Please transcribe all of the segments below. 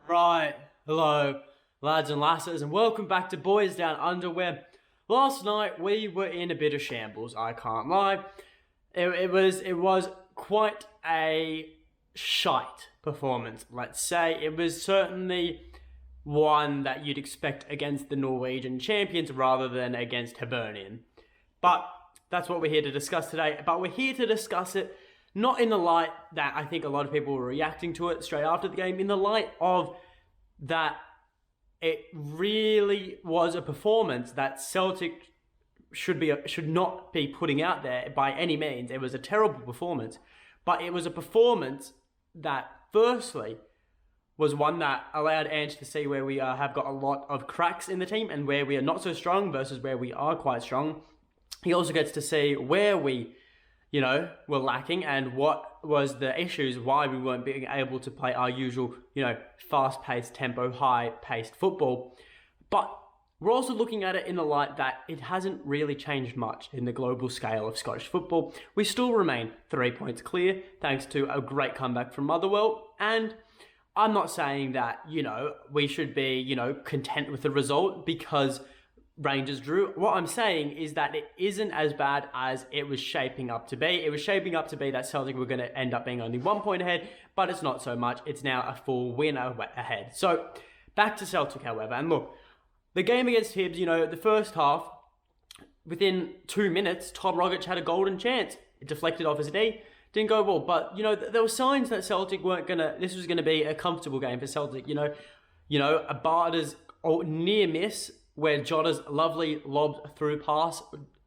Right, hello, lads and lasses, and welcome back to Boys Down Under, where last night we were in a bit of shambles, I can't lie. It was quite a shite performance, let's say. It was certainly one that you'd expect against the Norwegian champions rather than against Hibernian. But that's what we're here to discuss today. But we're here to discuss it not in the light that I think a lot of people were reacting to it straight after the game, in the light of that it really was a performance that Celtic should not be putting out there by any means. It was a terrible performance, but it was a performance that firstly was one that allowed Ange to see where we have got a lot of cracks in the team and where we are not so strong versus where we are quite strong. He also gets to see where we were lacking and what was the issues, why we weren't being able to play our usual, fast-paced, tempo, high-paced football. But we're also looking at it in the light that it hasn't really changed much in the global scale of Scottish football. We still remain 3 points clear, thanks to a great comeback from Motherwell. And I'm not saying that, we should be, content with the result because Rangers drew. What I'm saying is that it isn't as bad as it was shaping up to be. It was shaping up to be that Celtic were going to end up being only 1 point ahead, but it's not so much. It's now a full win ahead. So back to Celtic, however. And look, the game against Hibs, the first half, within 2 minutes, Tom Rogic had a golden chance. It deflected off his knee. Didn't go well. But, there were signs that Celtic this was going to be a comfortable game for Celtic. Abada's near miss, where Jota's lovely lobbed through pass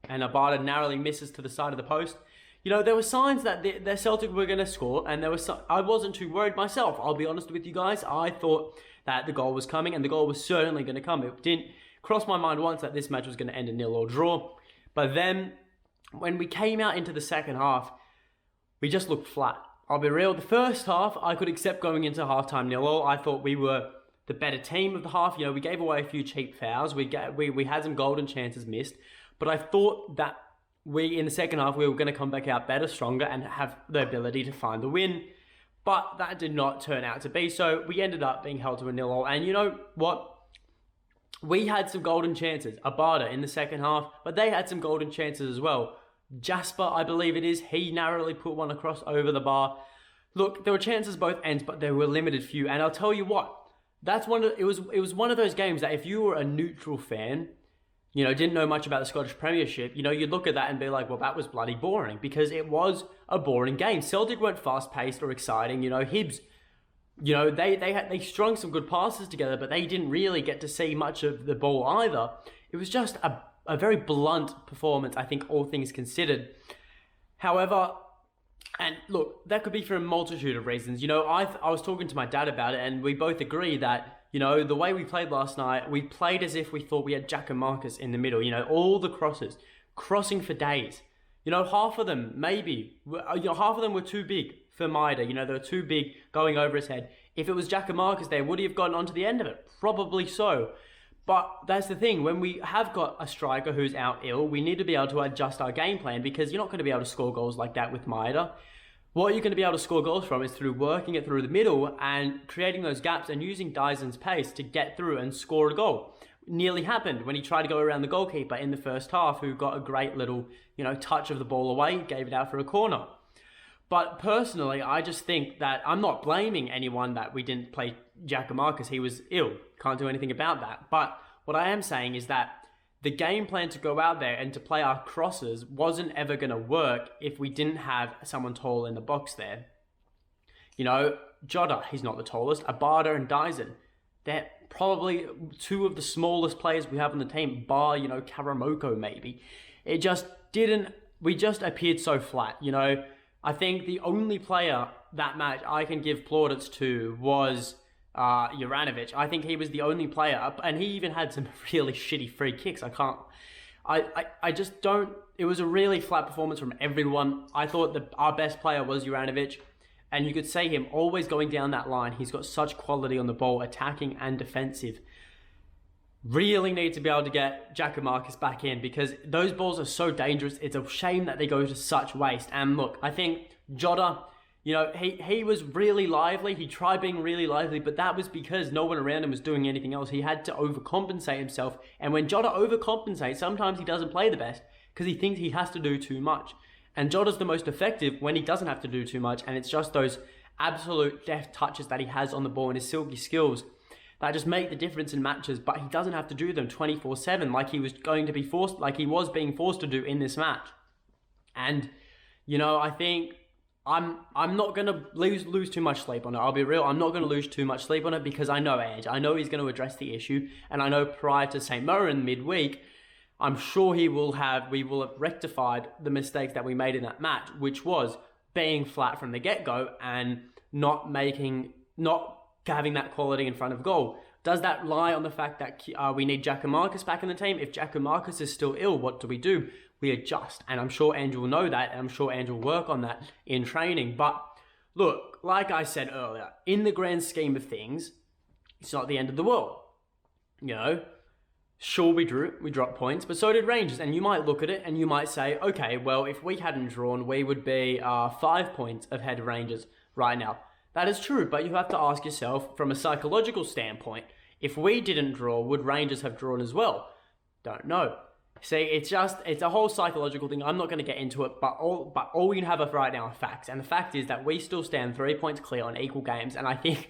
and Abada narrowly misses to the side of the post. There were signs that the Celtic were going to score, and I wasn't too worried myself. I'll be honest with you guys. I thought that the goal was coming, and the goal was certainly going to come. It didn't cross my mind once that this match was going to end in 0-0 draw. But then, when we came out into the second half, we just looked flat. I'll be real. The first half, I could accept going into halftime 0-0. I thought we were the better team of the half. We gave away a few cheap fouls. We had some golden chances missed. But I thought that in the second half, we were going to come back out better, stronger, and have the ability to find the win. But that did not turn out to be. So we ended up being held to a 0-0. And you know what? We had some golden chances. Abada in the second half, but they had some golden chances as well. Jasper, I believe it is, he narrowly put one across over the bar. Look, there were chances both ends, but there were limited few. And I'll tell you what, it was one of those games that if you were a neutral fan, didn't know much about the Scottish Premiership, you'd look at that and be like, well, that was bloody boring, because it was a boring game. Celtic weren't fast-paced or exciting. Hibs, they strung some good passes together, but they didn't really get to see much of the ball either. It was just a very blunt performance, I think, all things considered. However, and look, that could be for a multitude of reasons. I was talking to my dad about it, and we both agree that, the way we played last night, we played as if we thought we had Jack and Marcus in the middle. All the crosses, crossing for days. Half of them, maybe, half of them were too big for Maida. They were too big going over his head. If it was Jack and Marcus there, would he have gotten onto the end of it? Probably so. But that's the thing, when we have got a striker who's out ill, we need to be able to adjust our game plan, because you're not going to be able to score goals like that with Maida. What you're going to be able to score goals from is through working it through the middle and creating those gaps and using Dyson's pace to get through and score a goal. Nearly happened when he tried to go around the goalkeeper in the first half, who got a great little, touch of the ball away, gave it out for a corner. But personally, I just think that I'm not blaming anyone that we didn't play Giacomarcus. He was ill. Can't do anything about that. But what I am saying is that the game plan to go out there and to play our crosses wasn't ever going to work if we didn't have someone tall in the box there. Jota, he's not the tallest. Abada and Dyson, they're probably two of the smallest players we have on the team, bar, Karamoko maybe. We just appeared so flat, I think the only player that match I can give plaudits to was Juranovic. I think he was the only player, and he even had some really shitty free kicks. I just don't. It was a really flat performance from everyone. I thought that our best player was Juranovic, and you could see him always going down that line. He's got such quality on the ball, attacking and defensive. Really need to be able to get Giacomarcus back in, because those balls are so dangerous. It's a shame that they go to such waste. And look, I think Jota, You know, he was really lively. He tried being really lively, but that was because no one around him was doing anything else. He had to overcompensate himself. And when Jota overcompensates, sometimes he doesn't play the best because he thinks he has to do too much. And Jota's the most effective when he doesn't have to do too much. And it's just those absolute deft touches that he has on the ball and his silky skills that just make the difference in matches. But he doesn't have to do them 24/7 like he was going to be forced, like he was being forced to do in this match. And, you know, I think I'm not going to lose too much sleep on it. I'll be real. I'm not going to lose too much sleep on it because I know Ange. I know he's going to address the issue. And I know prior to St. Mirren midweek, I'm sure we will have rectified the mistakes that we made in that match, which was being flat from the get-go and not having that quality in front of goal. Does that lie on the fact that we need Giacomarcus back in the team? If Giacomarcus is still ill, what do? We adjust. And I'm sure Andrew will know that, and I'm sure Andrew will work on that in training. But look, like I said earlier, in the grand scheme of things, it's not the end of the world. You know, sure, we dropped points, but so did Rangers. And you might look at it and you might say, okay, well, if we hadn't drawn, we would be 5 points ahead of Rangers right now. That is true, but you have to ask yourself, from a psychological standpoint, if we didn't draw, would Rangers have drawn as well? Don't know. See, it's a whole psychological thing. I'm not going to get into it, but all we can have right now are facts. And the fact is that we still stand 3 points clear on equal games. And I think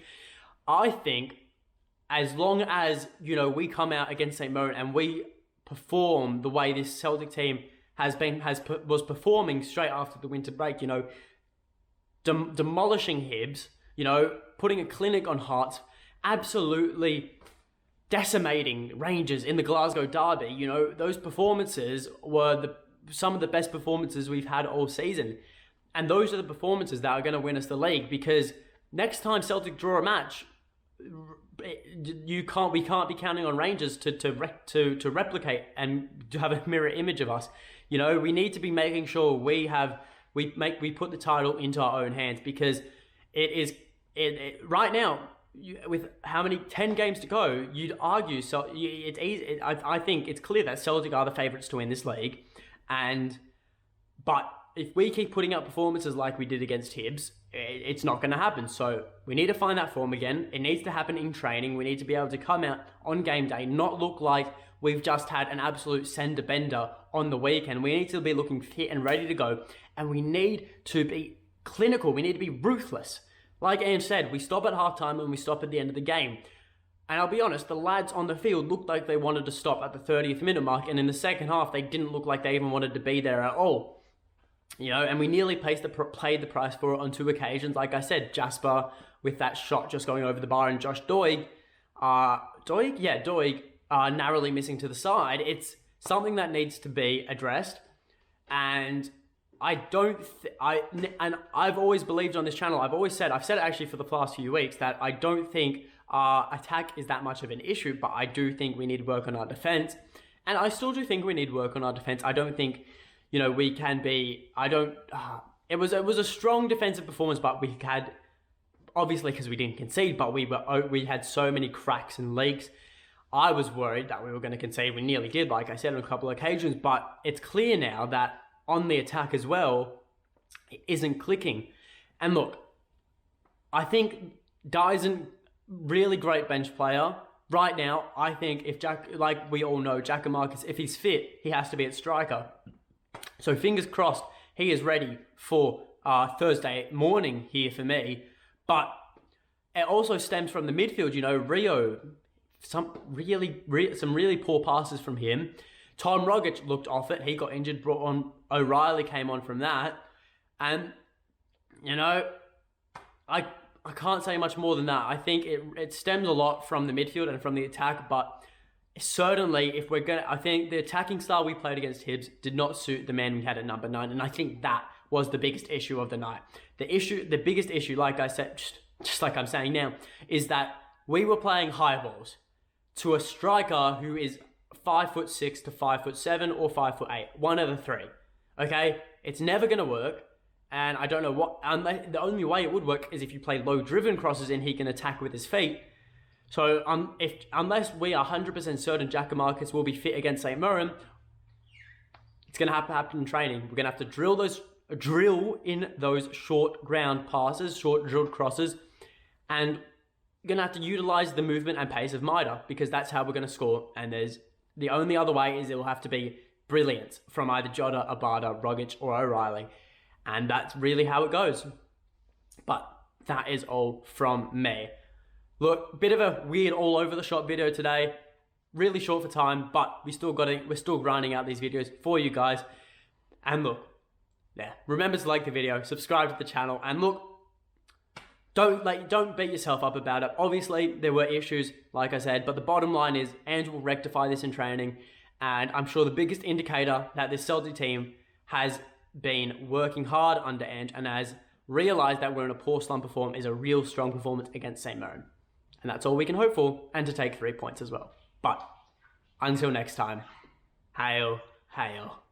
as long as, you know, we come out against St. Mirren and we perform the way this Celtic team was performing straight after the winter break, you know, demolishing Hibs, you know, putting a clinic on Hearts, absolutely decimating Rangers in the Glasgow derby. You know, those performances were some of the best performances we've had all season. And those are the performances that are going to win us the league, because next time Celtic draw a match, we can't be counting on Rangers to replicate and to have a mirror image of us. You know, we need to be making sure we put the title into our own hands, because right now, with how many 10 games to go, you'd argue so it's easy. I think it's clear that Celtic are the favourites to win this league, but if we keep putting up performances like we did against Hibs, it's not going to happen. So we need to find that form again. It needs to happen in training. We need to be able to come out on game day, not look like we've just had an absolute sender bender on the weekend. We need to be looking fit and ready to go, and we need to be clinical. We need to be ruthless. Like Ange said, we stop at halftime and we stop at the end of the game. And I'll be honest, the lads on the field looked like they wanted to stop at the 30th minute mark, and in the second half, they didn't look like they even wanted to be there at all. You know, and we nearly paid the price for it on 2 occasions. Like I said, Jasper with that shot just going over the bar, and Josh Doig narrowly missing to the side. It's something that needs to be addressed, and I've always believed on this channel. I've said it actually for the past few weeks, that I don't think our attack is that much of an issue, but I do think we need to work on our defense, and I still do think we need to work on our defense. I don't think, you know, we can be. It was a strong defensive performance, but we had, obviously because we didn't concede, but we had so many cracks and leaks. I was worried that we were going to concede. We nearly did, like I said, on a couple of occasions. But it's clear now that on the attack as well, it isn't clicking. And look, I think Dyson, really great bench player. Right now, I think like we all know, Giacomarcus, if he's fit, he has to be at striker. So fingers crossed, he is ready for Thursday morning here for me. But it also stems from the midfield. You know, Rio, some really poor passes from him. Tom Rogic looked off it. He got injured, brought on. O'Reilly came on from that. And, you know, I can't say much more than that. I think it stems a lot from the midfield and from the attack, but certainly, I think the attacking style we played against Hibs did not suit the man we had at number 9, and I think that was the biggest issue of the night. The biggest issue, like I said, just like I'm saying now, is that we were playing high balls to a striker who is 5'6" to 5'7" or 5'8", one of the three. Okay, it's never going to work, and I don't know what. The only way it would work is if you play low driven crosses and he can attack with his feet. So unless we are 100% certain Giacomarcus will be fit against St. Mirren, it's going to have to happen in training. We're going to have to drill those drill in those short ground passes, short drilled crosses, and you're going to have to utilize the movement and pace of Maida, because that's how we're going to score. And the only other way is it will have to be brilliant from either Jota, Abada, Rogic, or O'Reilly. And that's really how it goes. But that is all from me. Look, bit of a weird all over the shop video today. Really short for time, but we're still grinding out these videos for you guys. And look, yeah, remember to like the video, subscribe to the channel, and look, don't beat yourself up about it. Obviously, there were issues, like I said, but the bottom line is Ange will rectify this in training, and I'm sure the biggest indicator that this Celtic team has been working hard under Ange and has realised that we're in a poor slump of form is a real strong performance against St. Mirren. And that's all we can hope for, and to take 3 points as well. But until next time, hail, hail.